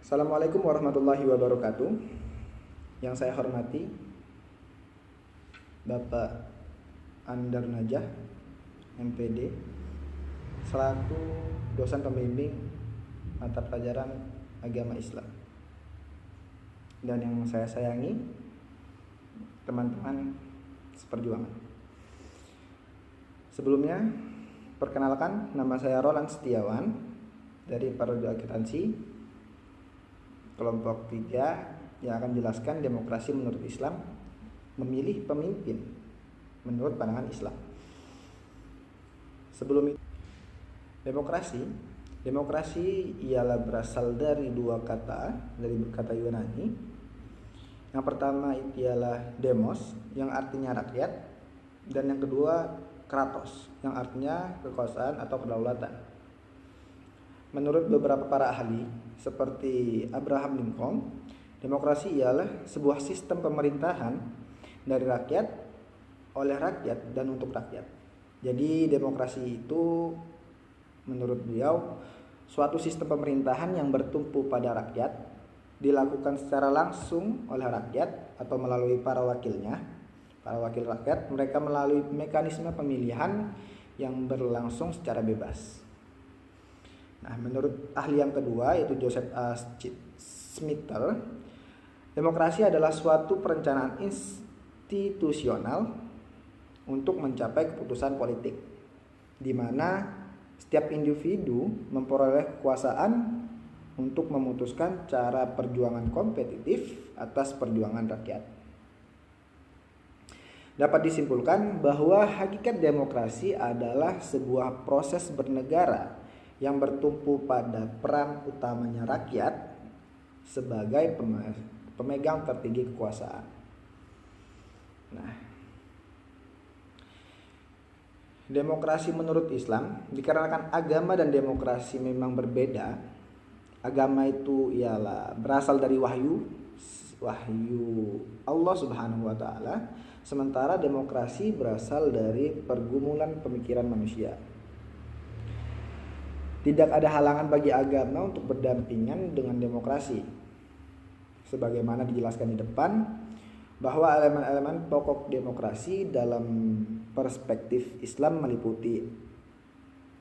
Assalamualaikum warahmatullahi wabarakatuh. Yang saya hormati Bapak Andar Najah, MPD, selaku dosen pembimbing mata pelajaran agama Islam. Dan yang saya sayangi teman-teman seperjuangan. Sebelumnya, perkenalkan, nama saya Roland Setiawan dari Parojo Akuntansi kelompok 3 yang akan jelaskan demokrasi menurut Islam, memilih pemimpin menurut pandangan Islam. Sebelum itu, demokrasi ialah berasal dari dua kata, dari kata Yunani. Yang pertama ialah demos, yang artinya rakyat, dan yang kedua kratos, yang artinya kekuasaan atau kedaulatan. Menurut beberapa para ahli seperti Abraham Lincoln, demokrasi ialah sebuah sistem pemerintahan dari rakyat, oleh rakyat, dan untuk rakyat. Jadi demokrasi itu menurut beliau suatu sistem pemerintahan yang bertumpu pada rakyat, dilakukan secara langsung oleh rakyat atau melalui para wakilnya. Para wakil rakyat, mereka melalui mekanisme pemilihan yang berlangsung secara bebas. Nah, menurut ahli yang kedua yaitu Joseph A. Schmitter, demokrasi adalah suatu perencanaan institusional untuk mencapai keputusan politik, di mana setiap individu memperoleh kekuasaan untuk memutuskan cara perjuangan kompetitif atas perjuangan rakyat. Dapat disimpulkan bahwa hakikat demokrasi adalah sebuah proses bernegara yang bertumpu pada peran utamanya rakyat sebagai pemegang tertinggi kekuasaan. Nah, demokrasi menurut Islam, dikarenakan agama dan demokrasi memang berbeda. Agama itu ialah berasal dari wahyu Allah Subhanahu wa taala, sementara demokrasi berasal dari pergumulan pemikiran manusia. Tidak ada halangan bagi agama untuk berdampingan dengan demokrasi. Sebagaimana dijelaskan di depan, bahwa elemen-elemen pokok demokrasi dalam perspektif Islam meliputi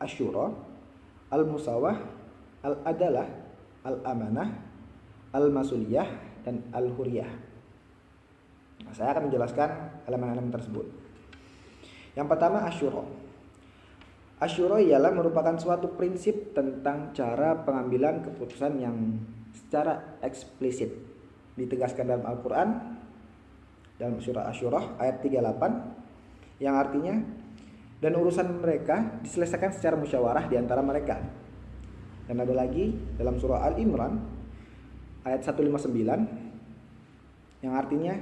asyura, al-musawah, al-adalah, al-amanah, al-masuliyah, dan al-huriyah. Nah, saya akan menjelaskan elemen-elemen tersebut. Yang pertama, asyura. Asyura ialah merupakan suatu prinsip tentang cara pengambilan keputusan yang secara eksplisit ditegaskan dalam Al-Quran, dalam surah Asyura ayat 38, yang artinya, dan urusan mereka diselesaikan secara musyawarah di antara mereka. Dan ada lagi dalam surah Al-Imran ayat 159, yang artinya,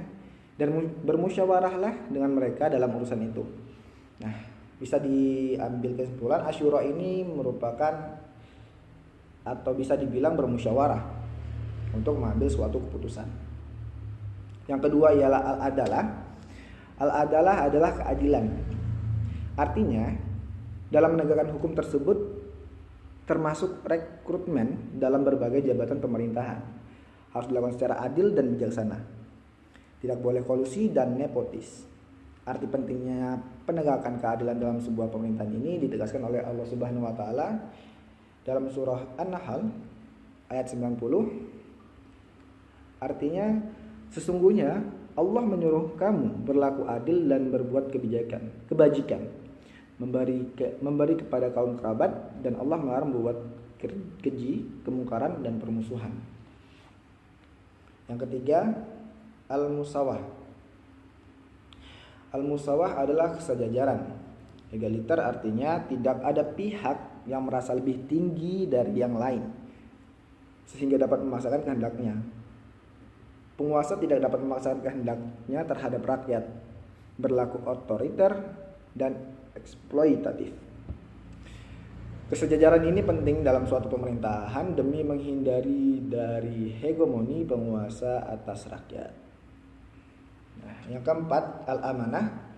dan bermusyawarahlah dengan mereka dalam urusan itu. Nah, bisa diambil kesimpulan asyura ini merupakan atau bisa dibilang bermusyawarah untuk mengambil suatu keputusan. Yang kedua ialah al-adalah. Al-adalah adalah keadilan. Artinya, dalam menegakkan hukum tersebut termasuk rekrutmen dalam berbagai jabatan pemerintahan harus dilakukan secara adil dan bijaksana. Tidak boleh kolusi dan nepotis. Arti pentingnya penegakan keadilan dalam sebuah pemerintahan ini ditegaskan oleh Allah Subhanahu wa taala dalam surah An-Nahl ayat 90. Artinya, sesungguhnya Allah menyuruh kamu berlaku adil dan berbuat kebajikan, memberi kepada kaum kerabat, dan Allah melarang membuat keji, kemungkaran, dan permusuhan. Yang ketiga, al-musawah. Al-musawah adalah kesejajaran. Egaliter artinya tidak ada pihak yang merasa lebih tinggi dari yang lain sehingga dapat memaksakan kehendaknya. Penguasa tidak dapat memaksakan kehendaknya terhadap rakyat, berlaku otoriter dan eksploitatif. Kesejajaran ini penting dalam suatu pemerintahan demi menghindari dari hegemoni penguasa atas rakyat. Nah, yang keempat, al-amanah.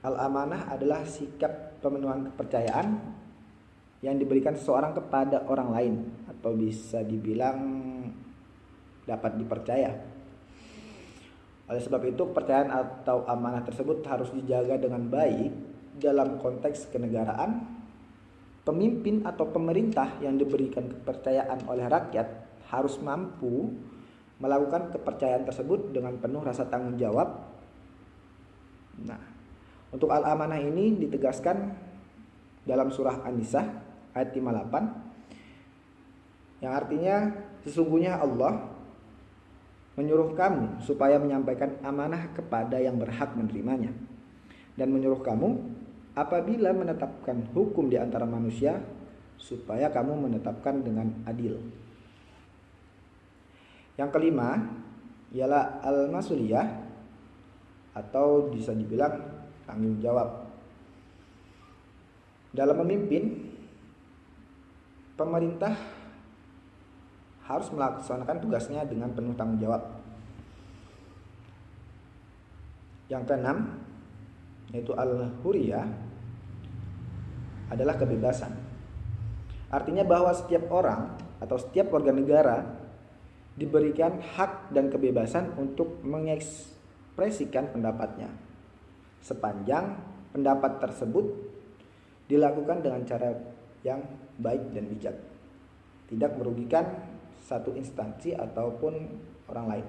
Al-amanah adalah sikap pemenuhan kepercayaan yang diberikan seseorang kepada orang lain, atau bisa dibilang dapat dipercaya. Oleh sebab itu, kepercayaan atau amanah tersebut harus dijaga dengan baik dalam konteks kenegaraan. Pemimpin atau pemerintah yang diberikan kepercayaan oleh rakyat harus mampu melakukan kepercayaan tersebut dengan penuh rasa tanggung jawab. Nah, untuk al-amanah ini ditegaskan dalam surah An-Nisa ayat 58 yang artinya sesungguhnya Allah menyuruh kamu supaya menyampaikan amanah kepada yang berhak menerimanya, dan menyuruh kamu apabila menetapkan hukum di antara manusia supaya kamu menetapkan dengan adil. Yang kelima ialah al-masuliyah atau bisa dibilang tanggung jawab. Dalam memimpin, pemerintah harus melaksanakan tugasnya dengan penuh tanggung jawab. Yang keenam yaitu al-huriyah adalah kebebasan. Artinya bahwa setiap orang atau setiap warga negara diberikan hak dan kebebasan untuk mengekspresikan pendapatnya, sepanjang pendapat tersebut dilakukan dengan cara yang baik dan bijak, tidak merugikan satu instansi ataupun orang lain.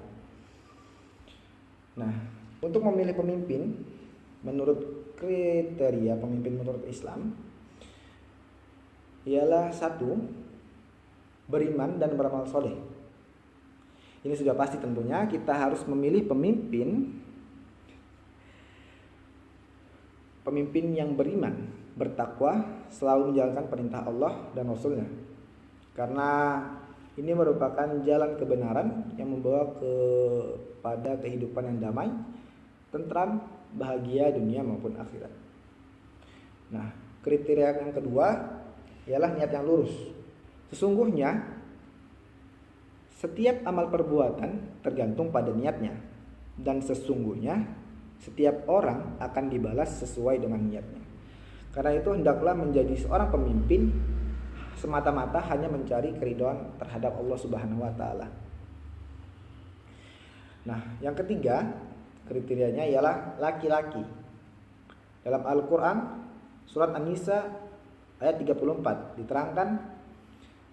Nah, untuk memilih pemimpin menurut kriteria pemimpin menurut Islam ialah 1. Beriman dan beramal soleh. Ini sudah pasti tentunya kita harus memilih pemimpin yang beriman, bertakwa, selalu menjalankan perintah Allah dan Rasulnya. Karena ini merupakan jalan kebenaran yang membawa kepada kehidupan yang damai, tentram, bahagia dunia maupun akhirat. Nah, kriteria yang kedua ialah niat yang lurus. Sesungguhnya setiap amal perbuatan tergantung pada niatnya, dan sesungguhnya setiap orang akan dibalas sesuai dengan niatnya. Karena itu hendaklah menjadi seorang pemimpin semata-mata hanya mencari keridhaan terhadap Allah Subhanahu wa taala. Nah, yang ketiga kriterianya ialah laki-laki. Dalam Al-Qur'an surat An-Nisa ayat 34 diterangkan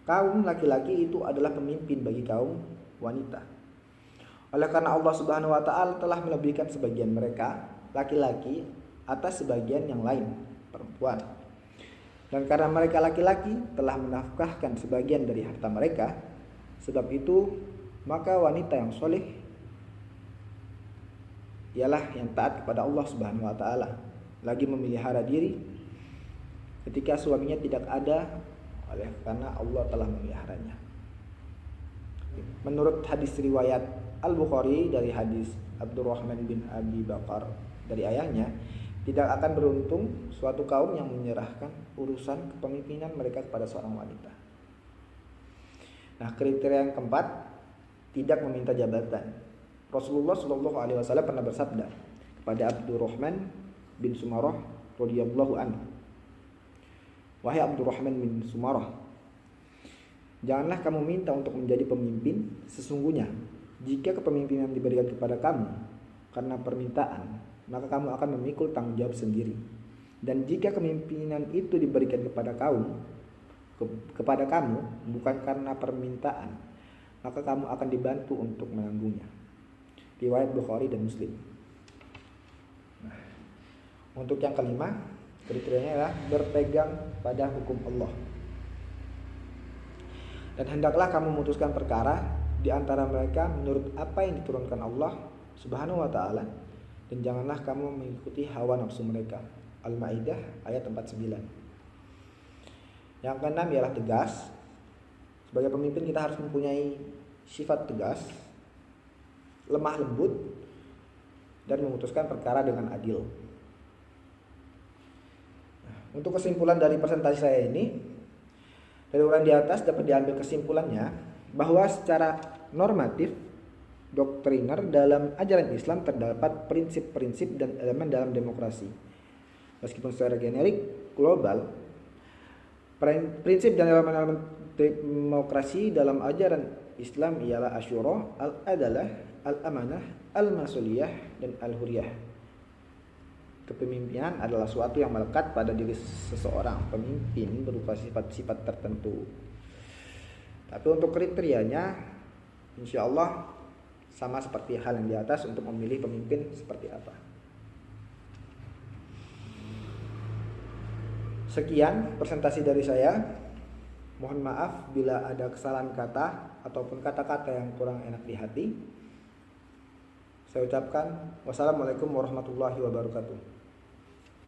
kaum laki-laki itu adalah pemimpin bagi kaum wanita. Oleh karena Allah Subhanahu wa taala telah melebihkan sebagian mereka laki-laki atas sebagian yang lain perempuan. Dan karena mereka laki-laki telah menafkahkan sebagian dari harta mereka, sebab itu maka wanita yang soleh ialah yang taat kepada Allah Subhanahu wa taala, lagi memelihara diri ketika suaminya tidak ada, oleh karena Allah telah memeliharanya. Menurut hadis riwayat Al-Bukhari dari hadis Abdurrahman bin Abi Bakar dari ayahnya, tidak akan beruntung suatu kaum yang menyerahkan urusan kepemimpinan mereka kepada seorang wanita. Nah, kriteria yang keempat, tidak meminta jabatan. Rasulullah Shallallahu Alaihi Wasallam pernah bersabda kepada Abdurrahman bin Sumarah radhiyallahu anhu, wahai Abdurrahman bin Sumarah, janganlah kamu minta untuk menjadi pemimpin. Sesungguhnya jika kepemimpinan diberikan kepada kamu karena permintaan, maka kamu akan memikul tanggung jawab sendiri. Dan jika kepemimpinan itu diberikan kepada kamu bukan karena permintaan, maka kamu akan dibantu untuk menanggungnya. Riwayat Bukhari dan Muslim. Nah, untuk yang kelima, kriterianya adalah berpegang pada hukum Allah. Dan hendaklah kamu memutuskan perkara di antara mereka menurut apa yang diturunkan Allah Subhanahu wa taala, dan janganlah kamu mengikuti hawa nafsu mereka. Al-Maidah ayat 49. Yang keenam ialah tegas. Sebagai pemimpin kita harus mempunyai sifat tegas, lemah lembut, dan memutuskan perkara dengan adil. Nah, untuk kesimpulan dari presentasi saya ini, dari uraian di atas dapat diambil kesimpulannya bahwa secara normatif doktriner dalam ajaran Islam terdapat prinsip-prinsip dan elemen dalam demokrasi. Meskipun secara generik global, prinsip dan elemen-elemen Demokrasi dalam ajaran Islam ialah asyura, al-adalah, al-amanah, al-masuliyah, dan al-huriyah. Kepemimpinan adalah suatu yang melekat pada diri seseorang. Pemimpin berupa sifat-sifat tertentu. Tapi untuk kriterianya, insya Allah sama seperti hal yang di atas untuk memilih pemimpin seperti apa. Sekian presentasi dari saya. Mohon maaf bila ada kesalahan kata ataupun kata-kata yang kurang enak di hati. Saya ucapkan wassalamualaikum warahmatullahi wabarakatuh.